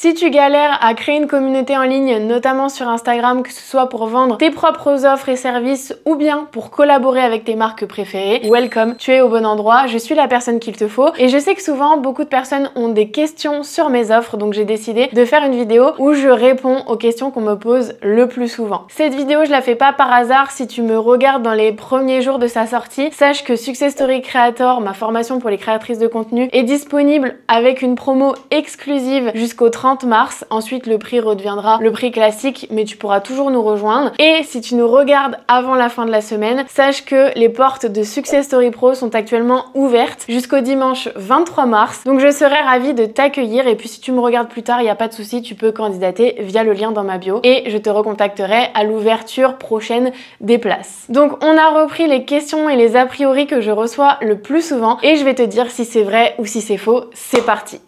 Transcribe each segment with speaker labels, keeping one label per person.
Speaker 1: Si tu galères à créer une communauté en ligne, notamment sur Instagram, que ce soit pour vendre tes propres offres et services ou bien pour collaborer avec tes marques préférées, welcome, tu es au bon endroit, je suis la personne qu'il te faut. Et je sais que souvent, beaucoup de personnes ont des questions sur mes offres, donc j'ai décidé de faire une vidéo où je réponds aux questions qu'on me pose le plus souvent. Cette vidéo, je la fais pas par hasard. Si tu me regardes dans les premiers jours de sa sortie, sache que Success Story Creator, ma formation pour les créatrices de contenu, est disponible avec une promo exclusive jusqu'au 30 mars. Ensuite, le prix redeviendra le prix classique, mais tu pourras toujours nous rejoindre. Et si tu nous regardes avant la fin de la semaine, sache que les portes de Success Story Pro sont actuellement ouvertes jusqu'au dimanche 23 mars. Donc je serai ravie de t'accueillir. Et puis si tu me regardes plus tard, il n'y a pas de souci, tu peux candidater via le lien dans ma bio et je te recontacterai à l'ouverture prochaine des places. Donc on a repris les questions et les a priori que je reçois le plus souvent et je vais te dire si c'est vrai ou si c'est faux. C'est parti!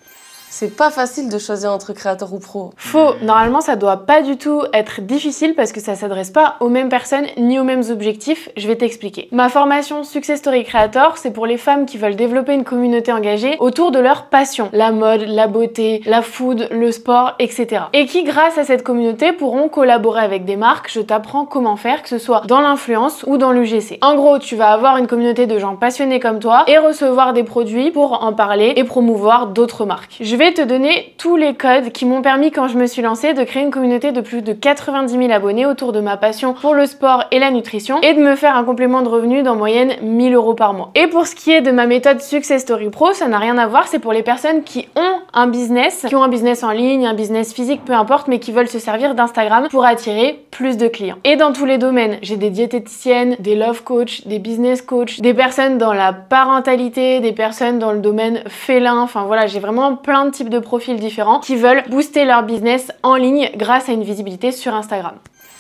Speaker 2: C'est pas facile de choisir entre créateur ou pro.
Speaker 1: Faux. Normalement, ça doit pas du tout être difficile parce que ça s'adresse pas aux mêmes personnes ni aux mêmes objectifs. Je vais t'expliquer. Ma formation Success Story Creator, c'est pour les femmes qui veulent développer une communauté engagée autour de leur passion. La mode, la beauté, la food, le sport, etc. Et qui, grâce à cette communauté, pourront collaborer avec des marques. Je t'apprends comment faire, que ce soit dans l'influence ou dans l'UGC. En gros, tu vas avoir une communauté de gens passionnés comme toi et recevoir des produits pour en parler et promouvoir d'autres marques. Je vais te donner tous les codes qui m'ont permis quand je me suis lancée de créer une communauté de plus de 90 000 abonnés autour de ma passion pour le sport et la nutrition et de me faire un complément de revenus d'en moyenne 1 000 € par mois. Et pour ce qui est de ma méthode Success Story Pro, ça n'a rien à voir, c'est pour les personnes qui ont un business en ligne, un business physique, peu importe, mais qui veulent se servir d'Instagram pour attirer plus de clients. Et dans tous les domaines, j'ai des diététiciennes, des love coach, des business coach, des personnes dans la parentalité, des personnes dans le domaine félin, enfin voilà, j'ai vraiment plein de types de profils différents qui veulent booster leur business en ligne grâce à une visibilité sur Instagram.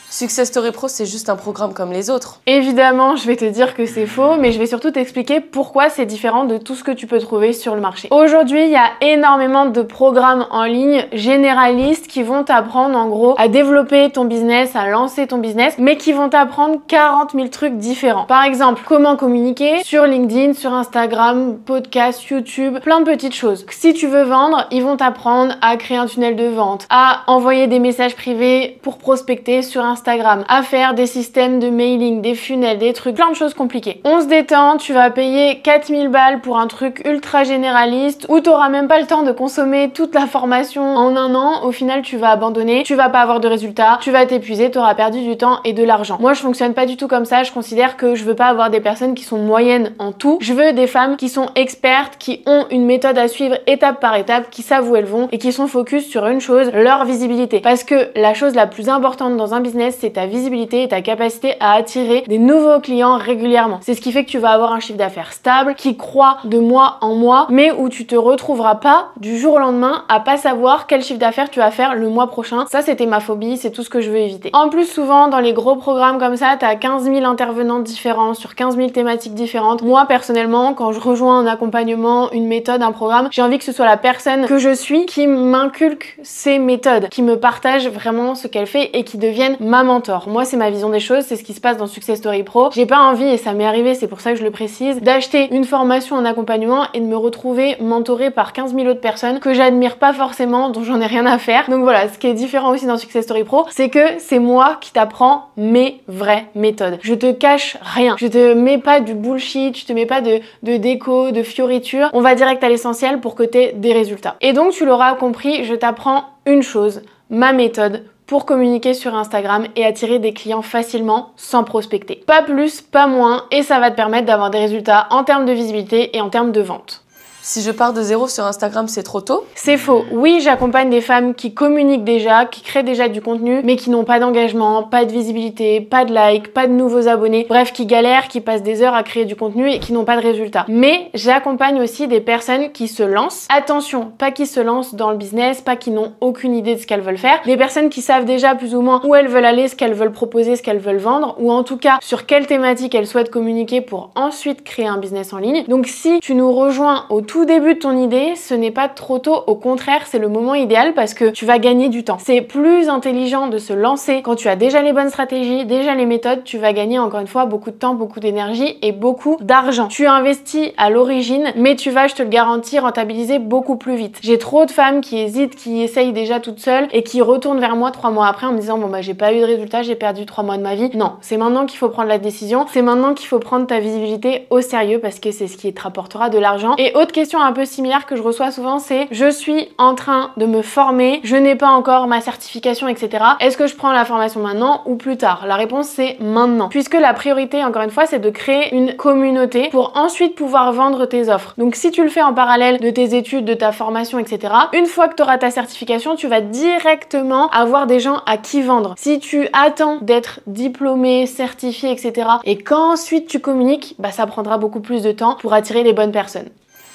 Speaker 2: Success Story Pro, c'est juste un programme comme les autres.
Speaker 1: Évidemment, je vais te dire que c'est faux, mais je vais surtout t'expliquer pourquoi c'est différent de tout ce que tu peux trouver sur le marché. Aujourd'hui, il y a énormément de programmes en ligne généralistes qui vont t'apprendre en gros à développer ton business, à lancer ton business, mais qui vont t'apprendre 40 000 trucs différents. Par exemple, comment communiquer sur LinkedIn, sur Instagram, podcast, YouTube, plein de petites choses. Si tu veux vendre, ils vont t'apprendre à créer un tunnel de vente, à envoyer des messages privés pour prospecter sur Instagram, à faire des systèmes de mailing, des funnels, des trucs, plein de choses compliquées. On se détend, tu vas payer 4000 balles pour un truc ultra généraliste où t'auras même pas le temps de consommer toute la formation en un an. Au final, tu vas abandonner, tu vas pas avoir de résultats, tu vas t'épuiser, t'auras perdu du temps et de l'argent. Moi, je fonctionne pas du tout comme ça. Je considère que je veux pas avoir des personnes qui sont moyennes en tout. Je veux des femmes qui sont expertes, qui ont une méthode à suivre étape par étape, qui savent où elles vont et qui sont focus sur une chose, leur visibilité. Parce que la chose la plus importante dans un business, c'est ta visibilité et ta capacité à attirer des nouveaux clients régulièrement. C'est ce qui fait que tu vas avoir un chiffre d'affaires stable, qui croît de mois en mois, mais où tu te retrouveras pas du jour au lendemain à pas savoir quel chiffre d'affaires tu vas faire le mois prochain. Ça, c'était ma phobie, c'est tout ce que je veux éviter. En plus, souvent, dans les gros programmes comme ça, t'as 15 000 intervenants différents sur 15 000 thématiques différentes. Moi, personnellement, quand je rejoins un accompagnement, une méthode, un programme, j'ai envie que ce soit la personne que je suis qui m'inculque ces méthodes, qui me partage vraiment ce qu'elle fait et qui devienne ma mentor. Moi, c'est ma vision des choses, c'est ce qui se passe dans Success Story Pro. J'ai pas envie, et ça m'est arrivé, c'est pour ça que je le précise, d'acheter une formation en accompagnement et de me retrouver mentorée par 15 000 autres personnes que j'admire pas forcément, dont j'en ai rien à faire. Donc voilà, ce qui est différent aussi dans Success Story Pro, c'est que c'est moi qui t'apprends mes vraies méthodes. Je te cache rien. Je te mets pas du bullshit, je te mets pas de déco, de fioritures. On va direct à l'essentiel pour que t'aies des résultats. Et donc, tu l'auras compris, je t'apprends une chose, ma méthode pour communiquer sur Instagram et attirer des clients facilement sans prospecter. Pas plus, pas moins, et ça va te permettre d'avoir des résultats en termes de visibilité et en termes de vente.
Speaker 2: Si je pars de zéro sur Instagram, c'est trop tôt?
Speaker 1: C'est faux. Oui, j'accompagne des femmes qui communiquent déjà, qui créent déjà du contenu, mais qui n'ont pas d'engagement, pas de visibilité, pas de likes, pas de nouveaux abonnés. Bref, qui galèrent, qui passent des heures à créer du contenu et qui n'ont pas de résultats. Mais j'accompagne aussi des personnes qui se lancent. Attention, pas qui se lancent dans le business, pas qui n'ont aucune idée de ce qu'elles veulent faire. Des personnes qui savent déjà plus ou moins où elles veulent aller, ce qu'elles veulent proposer, ce qu'elles veulent vendre, ou en tout cas sur quelle thématique elles souhaitent communiquer pour ensuite créer un business en ligne. Donc si tu nous rejoins au tout tout début de ton idée, ce n'est pas trop tôt, au contraire, c'est le moment idéal parce que tu vas gagner du temps. C'est plus intelligent de se lancer quand tu as déjà les bonnes stratégies, déjà les méthodes, tu vas gagner encore une fois beaucoup de temps, beaucoup d'énergie et beaucoup d'argent. Tu investis à l'origine, mais tu vas, je te le garantis, rentabiliser beaucoup plus vite. J'ai trop de femmes qui hésitent, qui essayent déjà toutes seules et qui retournent vers moi 3 mois après en me disant bon bah j'ai pas eu de résultat, j'ai perdu 3 mois de ma vie. Non, c'est maintenant qu'il faut prendre la décision, c'est maintenant qu'il faut prendre ta visibilité au sérieux parce que c'est ce qui te rapportera de l'argent. Et autre question un peu similaire que je reçois souvent, c'est je suis en train de me former, je n'ai pas encore ma certification, etc. Est-ce que je prends la formation maintenant ou plus tard? La réponse c'est maintenant. Puisque la priorité, encore une fois, c'est de créer une communauté pour ensuite pouvoir vendre tes offres. Donc si tu le fais en parallèle de tes études, de ta formation, etc., une fois que tu auras ta certification, tu vas directement avoir des gens à qui vendre. Si tu attends d'être diplômé, certifié, etc., et qu'ensuite tu communiques, bah ça prendra beaucoup plus de temps pour attirer les bonnes personnes.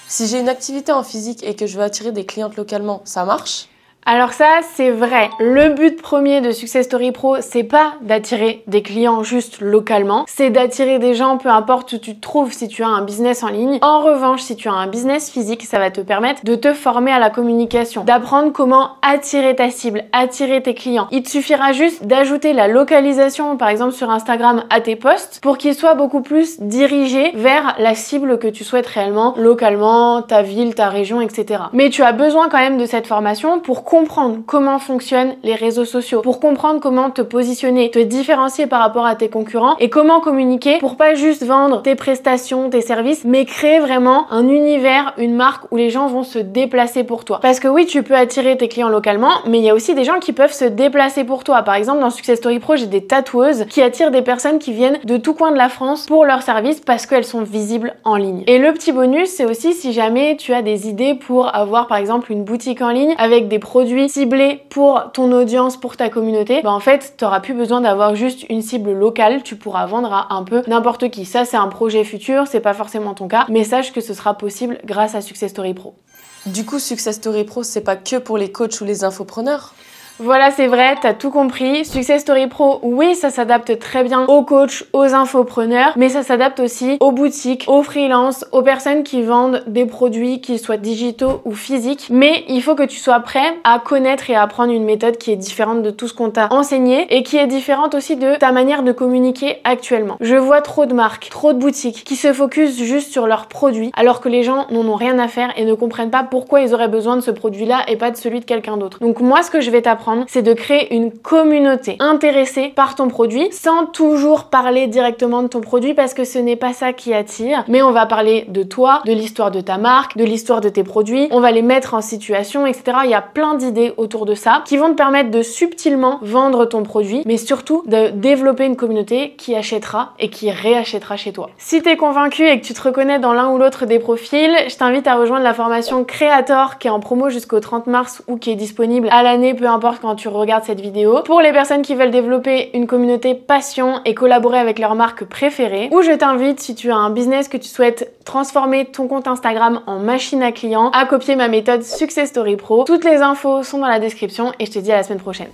Speaker 2: Si j'ai une activité en physique et que je veux attirer des clientes localement, ça marche?
Speaker 1: Alors ça, c'est vrai. Le but premier de Success Story Pro, c'est pas d'attirer des clients juste localement, c'est d'attirer des gens peu importe où tu te trouves si tu as un business en ligne. En revanche, si tu as un business physique, ça va te permettre de te former à la communication, d'apprendre comment attirer ta cible, attirer tes clients. Il te suffira juste d'ajouter la localisation, par exemple sur Instagram, à tes posts pour qu'ils soient beaucoup plus dirigés vers la cible que tu souhaites réellement, localement, ta ville, ta région, etc. Mais tu as besoin quand même de cette formation pour comprendre comment fonctionnent les réseaux sociaux, pour comprendre comment te positionner, te différencier par rapport à tes concurrents et comment communiquer pour pas juste vendre tes prestations, tes services, mais créer vraiment un univers, une marque où les gens vont se déplacer pour toi. Parce que oui, tu peux attirer tes clients localement, mais il y a aussi des gens qui peuvent se déplacer pour toi. Par exemple, dans Success Story Pro, j'ai des tatoueuses qui attirent des personnes qui viennent de tout coin de la France pour leurs services parce qu'elles sont visibles en ligne. Et le petit bonus, c'est aussi si jamais tu as des idées pour avoir par exemple une boutique en ligne avec des produits ciblés pour ton audience, pour ta communauté, bah en fait, tu n'auras plus besoin d'avoir juste une cible locale, tu pourras vendre à un peu n'importe qui. Ça, c'est un projet futur, c'est pas forcément ton cas, mais sache que ce sera possible grâce à Success Story Pro.
Speaker 2: Du coup, Success Story Pro, c'est pas que pour les coachs ou les infopreneurs?
Speaker 1: Voilà, c'est vrai, t'as tout compris. Success Story Pro, oui, ça s'adapte très bien aux coachs, aux infopreneurs, mais ça s'adapte aussi aux boutiques, aux freelances, aux personnes qui vendent des produits, qu'ils soient digitaux ou physiques. Mais il faut que tu sois prêt à connaître et à apprendre une méthode qui est différente de tout ce qu'on t'a enseigné et qui est différente aussi de ta manière de communiquer actuellement. Je vois trop de marques, trop de boutiques qui se focusent juste sur leurs produits alors que les gens n'en ont rien à faire et ne comprennent pas pourquoi ils auraient besoin de ce produit-là et pas de celui de quelqu'un d'autre. Donc moi, ce que je vais t'apprendre, c'est de créer une communauté intéressée par ton produit sans toujours parler directement de ton produit parce que ce n'est pas ça qui attire, mais on va parler de toi, de l'histoire de ta marque, de l'histoire de tes produits, on va les mettre en situation, etc. Il y a plein d'idées autour de ça qui vont te permettre de subtilement vendre ton produit, mais surtout de développer une communauté qui achètera et qui réachètera chez toi. Si tu es convaincu et que tu te reconnais dans l'un ou l'autre des profils, je t'invite à rejoindre la formation Creator qui est en promo jusqu'au 30 mars ou qui est disponible à l'année, peu importe quand tu regardes cette vidéo, pour les personnes qui veulent développer une communauté passion et collaborer avec leur marque préférée, ou je t'invite, si tu as un business que tu souhaites transformer ton compte Instagram en machine à clients, à copier ma méthode Success Story Pro. Toutes les infos sont dans la description et je te dis à la semaine prochaine.